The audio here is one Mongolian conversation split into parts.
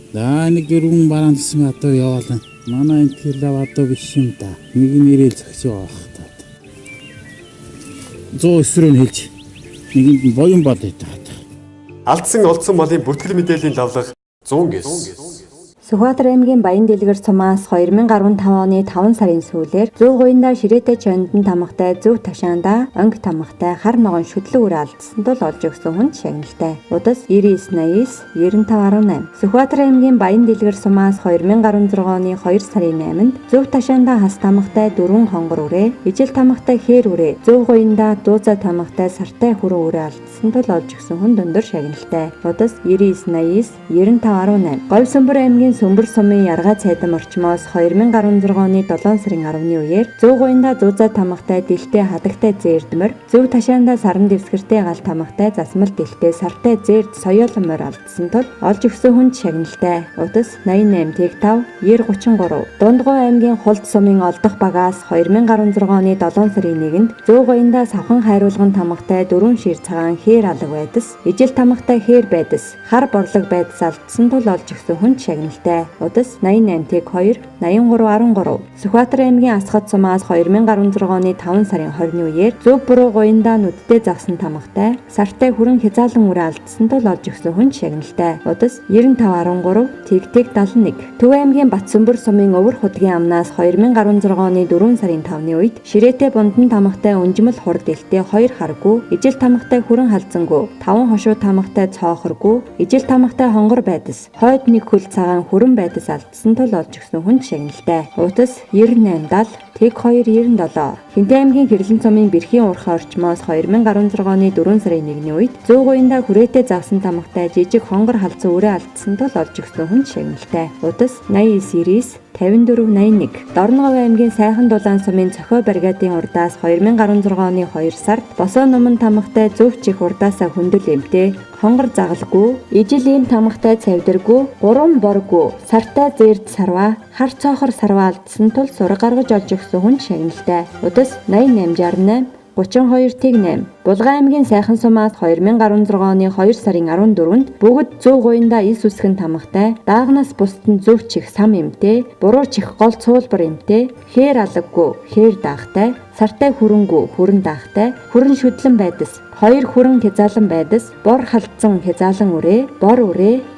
Нэг өргөн бараан тусмын адуу яваалаа. Манай энэ тэрлав адуу биш юм да. Нэг нэрээ зөгч байгаа бах та. 109-өр нь хэлж. Нэгэнд нь боён бод гэдэг. Алдсан олдсон малын бүртгэл мэдээллийн давлага 109. Сүхбаатар аймгийн Баян дэлгэр сумаас 2015 оны 5 сарын сүүлээр Зөв гуйндаа ширээтэй чондон тамгатай Зөв ташаанда онг тамгатай хар ногоон шүтлэг үр алдсан тул олж өгсөн хүн шагналтай. Удас 9989 9518. Сүхбаатар аймгийн Баян дэлгэр сумаас 2016 оны 2 сарын 8-нд Зөв ташаанда хас тамгатай 4 хонгор үрээ, ижил тамгатай хээр үрээ, Зөв гуйндаа дууза тамгатай сартай хүрэн үрээ алдсан тул олж өгсөн хүн дүндэр шагналтай. Удас 9989 9518. Говь Сөмбөр аймгийн Сөмбөр сумын Яргаа цайдан орчмоос 2016 оны 7 сарын 10-ны үеэр Зөв гуйндаа зуузаа тамгатай дэлтэй хадагтай зээрдмөр, Зөв ташаанда саран дэвсгэртэй гал тамгатай засмал дэлтэй сартай зээрд соёолмор алдсан тул олж өгсөн хүнд шагналтай. Удас 88 5 93. Дундгой аймгийн Хулд сумын Олдох багаас 2016 оны 7 сарын 1-нд Зөв гуйндаа савхан хайруулган тамгатай 4 шир цагаан хээр алга байдас, ижил тамгатай хээр байдас, хар борлог байдас алдсан тул олж өгсөн хүнд шагналтай. Удас 88 2 8313. Сүхбаатар аймгийн Асгад сумаас 2016 оны 5 сарын 20-ны үеэр Зөв буруу гуйндаа нүдтэй завсан тамгатай сартай хүрэн хязаалан үрэ алдсан тул олж өгсөн хүн шагналтай. Удас 9513 Тэг 71. Төв аймгийн Батсөмбөр сумын Өвөр худгийн амнаас 2016 оны 4 сарын 5-ны үед ширээтэй бундан тамгатай өнжмөл хурд дэлтэй 2 харгүй, ижил тамгатай хүрэн халзангүй, 5 хошуу тамгатай цоохоргүй, ижил тамгатай хонгор байдас, хойд нэг хөл цагаан хүрэн байдас алдсан тул олж өгсөн хүн шагналтай. Удас 98 Тэг 297. Хинтээ аймгийн Хэрлэн сумын Бэрхийн уурхай орчмоос 2016 оны 4 сарын 1-ний үед Зөв гуйндаа хүрээтэй завсан тамгатай жижиг хонгор халзан үрээ алдсан тул олж өгсөн хүн шагналтай. Удас 89 54 81. Дорногов аймгийн Сайхан Дулаан сумын Цохио бригадын урдаас 2016 оны 2 сард Босоо Нуман тамгатай Зөв чих урдаасаа хүндэл эмтэй хонгор загалгүй, ижил ийм тамгатай цавдиргүй, 3 боргүй, сартай зээрд сарва, хар цоохор сарва алдсан тул сураг гаргаж олж өгсөн хүн шагналтай. Удас 88 68 32 8. Булган аймгийн Сайхан сумаас 2016 оны 2 сарын 14-нд бүгд Зөв гуйндаа ис үсгэн тамгатай, даагнаас бусд нь Зөв чих сам эмтэй, буруу чих гол цуулбар эмтэй, хээр алгагүй, хээр даахтай, сартай хүрэнгүй, хүрэн даахтай, хүрэн шүдлэн байдас, 2 хүрэн хязаалан байдас, бор халдсан хязаалан үрээ,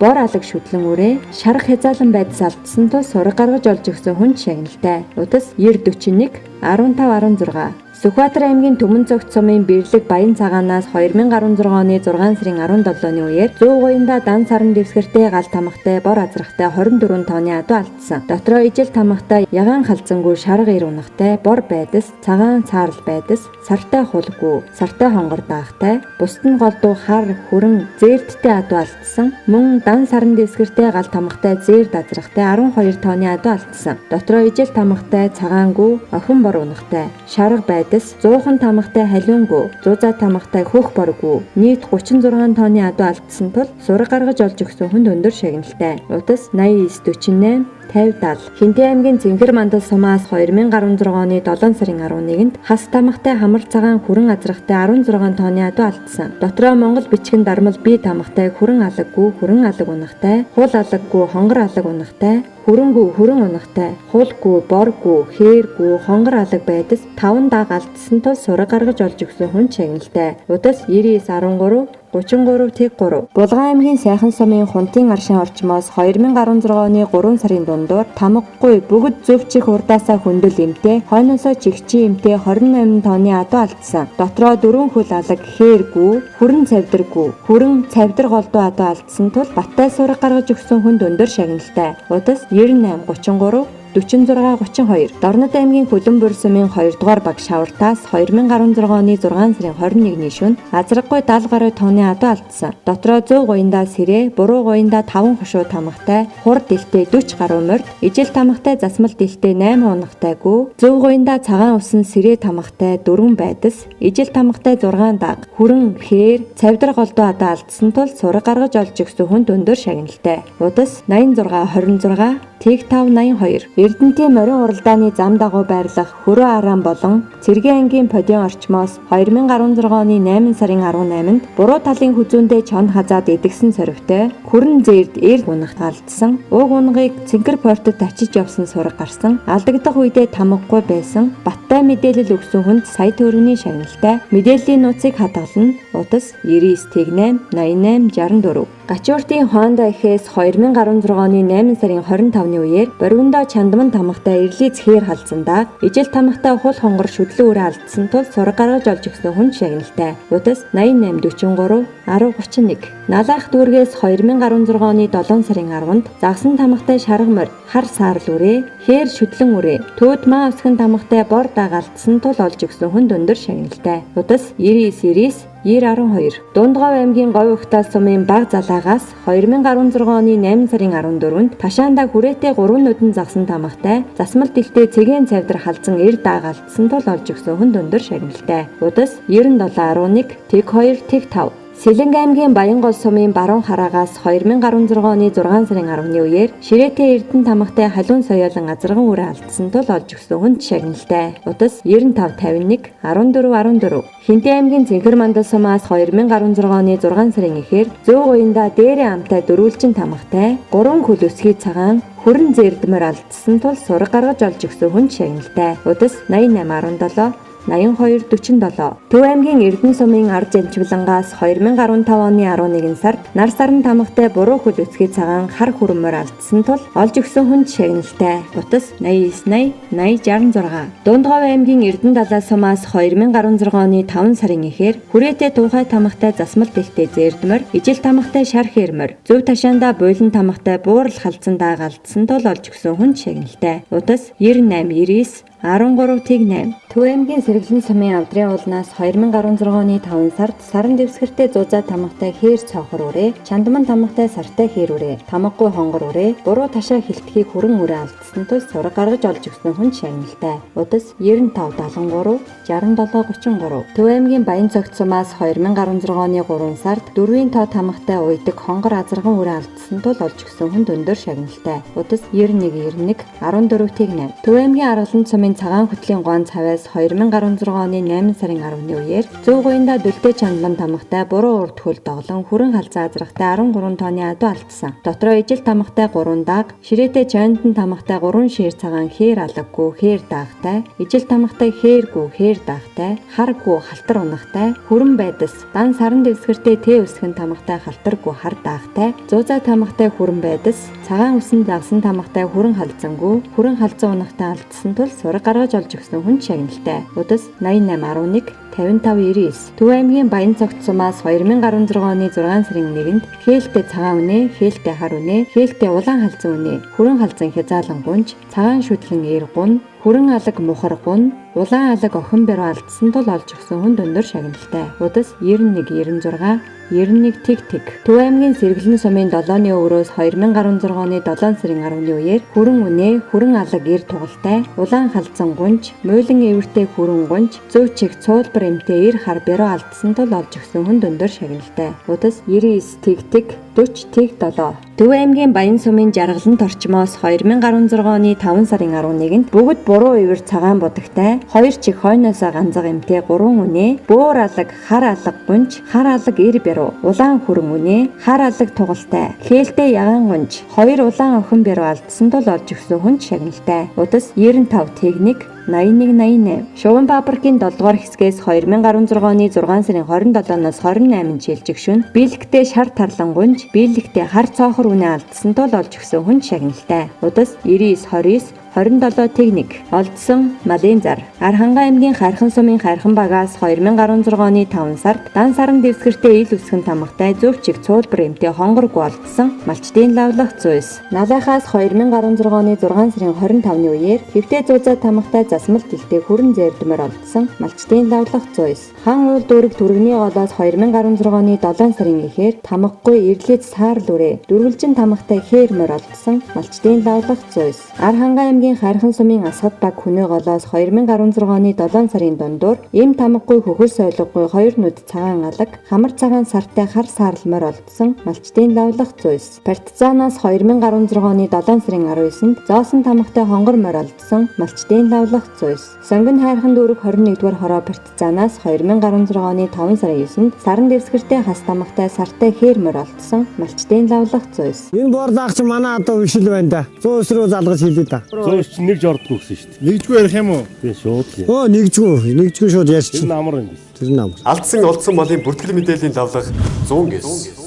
бор алаг шүдлэн үрээ, шарах хязаалан байдас алдсан тул сураг гаргаж олж өгсөн хүн шагналтай. Удас 9041 15 16. Сүхбаатар аймгийн Төмөн цогц сумын Бирлэг Баян цагаанаас 2016 оны 6 сарын 17-ны үеэр Зөв гуйндаа дан саран дэвсгэртэй гал тамгатай бор азрахтай 24 тонны адуу алдсан. Дотроо ижил тамгатай ягаан халзангүй шарга ир унахтай бор байдас, цагаан цаарл байдас, сартай хулгүй, сартай хонгор даахтай, бусд нь голдуу хар хүрэн зээрдтэй адуу алдсан. Мөн дан саран дэвсгэртэй гал тамгатай зээрд азрахтай 12 тонны адуу алдсан. Дотроо ижил тамгатай цагаангүй, охин бор унахтай, шарга байдас, 100 тамгатай халиунгүй, зуузаа тамгатай хөх боргүй, нийт 36 тонны адуу алдсан тул сураг гаргаж олж өгсөн хүнд өндөр шагналтай. Удас 89 48 50-70. Хинтээ аймгийн Цэнхэр мандал сумаас 2016 оны 7 сарын 11-нд хас тамгатай хамар цагаан хүрэн азрахтай 16 тонны адуу алдсан. Дотроо Монгол бичгэн дармал бие тамгатай хүрэн алаггүй, хүрэн алаг унахтай, хул алаггүй, хонгор алаг унахтай, хүрэнгүй, хүрэн унахтай, хулгүй, боргүй, хээргүй, хонгор алаг байдас 5 дааг алдсан тул сураг гаргаж олж өгсөн хүн шагналтай. Удас 99 13 33 тэг 3. Булган аймгийн Сайхан сумын Хунтын аршин орчмоос 2016 оны 3 сарын дундуур тамгагүй бүгд Зөв чих урдаасаа хүндэл эмтэй, хойноосоо чихчийн эмтэй 28 тонны адуу алдсан. Дотроо 4 хөл алаг хээргүй, хүрэн цавдиргүй, хүрэн цавдир голдуу адуу алдсан тул баттай сураг гаргаж өгсөн хүнд өндөр шагналтай. Удас 98 33 46-32. Дорнод аймгийн Хөлбөмбөр сумын 2 дугаар баг шавартаас 2016 оны 6 сарын 21-ний шөнө азраггүй 70 гаруй тонны адуу алдсан. Дотроо Зөв гуйндаа сэрээ, буруу гуйндаа 5 хошуу тамгатай, хурд дэлтэй 40 гаруй морд, ижил тамгатай засмал дэлтэй 8 унахтайгүй, Зөв гуйндаа цагаан усан сэрээ тамгатай 4 байдас, ижил тамгатай 6 даг, хүрэн хээр, цавдар голдуу адуу алдсан тул сураг гаргаж олж өгсөн хүнд өндөр шагналтай. Удас 86 26 Тэг 582. Эрдэнэтийн морин уралдааны зам дагуу байрлах Хөрөө Араан болон Цэргийн ангийн Подион орчмоос 2016 оны 8 сарын 18-нд буруу талын хүзүүндээ чонд хазаад идэгсэн сорвитой хүрэн зээрд эрд унагт алдсан. Уг унгыг Цэнхэр портод очиж явсан сураг гарсан. Алдагдах үедээ тамгагүй байсан. Баттай мэдээлэл өгсөн хүнд сая төгрөгийн шагналтай. Мэдээллийн нууцыг хадгална. Утас 99 88 68 64. Гачууртын Honda EX 2016 оны 8 сарын 25-ны үеэр Боргондоо чандман тамгатай эрлийн зэхээр халдсандаа ижил тамгатай хул хонгор шүтлэн үрээ алдсан тул сураг гаргаж олж өгсөн хүн шагналтай. Утас 88 43 10 31. Налаах дүүргээс 2016 оны 7 сарын 10-нд загсан тамгатай шарга морь хар саарл үрээ хээр шүтлэн үрээ төөд маа өсгөн тамгатай бор дагаалтсан тул олж өгсөн хүн өндөр шагналтай. Утас 99 9012. Дундгав аймгийн Говь Ухтаа сумын баг залаагаас 2016 оны 8 сарын 14-нд Ташаанда хүрээтэй 3 нүдэн загсан тамгатай засмал дэлтэй цэгийн цавдар халдсан эр дагаалтсан тул олж өгсөн хүн өндөр шагналтай. Удас 9711 тэг 2 тэг 5. Сэлэнг аймгийн Баянгол сумын баруун хараагаас 2016 оны 6 сарын 10-ны үеэр Ширээтэй Эрдэнэ тамгатай халуун соёолон азарган үрээ алдсан тул олж өгсөн хүнд шагналтай. Удас 9551 14 14. Хинтээ аймгийн Цэнхэр мандал сумаас 2016 оны 6 сарын эхээр зөв гоёнда дээрээ амтай дөрвөлжин тамгатай 3 хөл өсгий цагаан хүрэн зэрдмэр алдсан тул сураг гаргаж олж өгсөн хүнд шагналтай. Удас 8817 8247. Төв аймгийн Эрдэнэ сумын ард жанчвлангаас 2015 оны 11 сард нар сарн тамгатай буруу хөл өсгий цагаан хар хүрмээр алдсан тул олж өгсөн хүнд шагналтай. Утас 89 80 66. Дундгав аймгийн Эрдэнэ далай сумаас 2016 оны 5 сарын эхээр хүрээтэй туухай тамгатай засмал дэлтэй зэрдмэр ижил тамгатай шар хэрмэр зөв ташаанда буйлан тамгатай буурал халдсан дагаалтсан тул олж өгсөн хүнд шагналтай. Утас 98 99 13-8. Төв аймгийн Сэргэлэн сумын авдрын уулнаас 2016 оны 5 сард саран дэвсгэртэй зузаа тамгатай хээр цоохор үрээ, чандман тамгатай сартай хээр үрээ, тамгагүй хонгор үрээ, буруу ташаа хилтгийг хүрэн үрээ алдсан тул сураг гаргаж олж өгсөн хүн шагналтай. Удас 95 73 67 33. Төв аймгийн Баян цогт сумаас 2016 оны 3 сард дөрвийн тоо тамгатай уйдаг хонгор азарган үрээ алдсан тул олж өгсөн хүнд өндөр шагналтай. Удас 91 91 14-8. Төв аймгийн Аргалан сумын цагаан хөтлийн гуан цавьяас 2016 оны 8 сарын 10-ны үеэр зөв гоёнда дүлтэй чандлан тамгатай буруу урд хөл доглон хүрэн халзаа азрахтай 13 тонны адуу алдсан. Дотроо ижил тамгатай 3 даг, ширээтэй чандан тамгатай 3 шир цагаан хээр алаггүй хээр даагтай, ижил тамгатай хээргүй хээр даагтай, харгүй халтар унахтай, хүрэн байдас, дан саран дэвсгэртэй тэ өсгөн тамгатай халтаргүй хар даагтай, зуузаа тамгатай хүрэн байдас, цагаан үсэн загсан тамгатай хүрэн халзангүй, хүрэн халзан унахтай алдсан тул гаргаж олж өгсөн хүн шагналтай. Удас 8811 5599. Төв аймгийн Баян цогт сумаас 2016 оны 6 сарын 1-нд хээлтэй цагаан үнэ, хээлтэй хар үнэ, хээлтэй улаан халзан үнэ, хүрэн халзан хязаалан гунж, цагаан шүтлэн эр гун, хүрэн алаг мухар гун, улаан алаг охин бэрүү алдсан тул олж өгсөн хүн өндөр шагналтай. Удас 91 96 91 тэг тэг. Төв аймгийн Сэргэлэн сумын 7-ны өврөөс 2016 оны 7 сарын 10-ны үеэр хүрэн үнэ, хүрэн алаг эр тугалтай, улаан халзан гунж, муйлан эвэртэй хүрэн гунж, зөв чих цуулбар эмтэй эр хар бэрүү алдсан тул олж өгсөн хүн өндөр шагналтай. Удас 99 тэг тэг 40 тэг 7. Төв аймгийн Баян сумын Жаргалант орчмоос 2016 оны 5 сарын 11-нд бүгд буруу ивэр цагаан будагтай 2 чих хойноосоо ганцаг эмтэй 3 үнэ, бөөр алаг, хар алаг гунж, хар алаг эр бэрүү, улаан хүрэн үнэ, хар алаг тугалтай, хээлтэй ягаан гунж, 2 улаан охин бэрүү алдсан тул олж өгсөн хүн шагналтай. Удас 95 тэг 1 8188. Шуван Баабаркийн 7 дугаар хэсгээс 2016 оны 6 сарын 27-наас 28-нд шилжих шүн биелэгтэй шар тарлан гунж, биелэгтэй хар цоохор үнэ алдсан тул олж өгсөн хүн шагналтай. Удас 99 29 27 техник олдсон малын зар. Архангай аймгийн Хайрхан сумын Хайрхан багаас 2016 оны 5 сард дан саран дэвсгэртэй ил үсгэн тамгатай зөвчиг цуулбар эмтэй хонгоргүй олдсон малчдын лавлах зүйс. Налахаас 2016 оны 6 сарын 25-ны үеэр хэвтэй зузаа тамгатай засмал дэлтэй хүрэн зэрдмэр олдсон малчдын лавлах зүйс. Хан уул дүүрэг түргэний голоос 2016 оны 7 сарын эхээр тамгагүй эрлэц саарл үрээ дөрвөлжин тамгатай хээрмөр олдсон малчдын лавлах зүйс. Архангай аймгийн аймгийн Хархан сумын Асгад баг Хүнээ голоос 2016 оны 7 сарын дундуур эм тамгагүй хөхөр сойлоггүй 2 нүд цагаан алаг, хамар цагаан сартай хар саарлмаар олдсон малчдын лавлах зүйс. Партизанаас 2016 оны 7 сарын 19-нд зоосон тамгатай хонгор морь олдсон малчдын лавлах зүйс. Сонгон хайрхан дүүрэг 21-р хороо партизанаас 2016 оны 5 сарын 9-нд саран дэвсгэртэй хас тамгатай сартай хээр морь олдсон малчдын лавлах зүйс. Энэ бордагч манай одоо ишил байна да. 100 руу залгаж хэлээ да. 100 чинь нэг жордгоо гэсэн шүү дээ. Нэгжгүй ярих юм уу? Тэгээ шууд л. Оо нэгжгүй шууд ярьчих. Тэр нь амар юм биш. Тэр нь амар. Алдсан олдсон малын бүртгэл мэдээллийн давлага 100 гэс.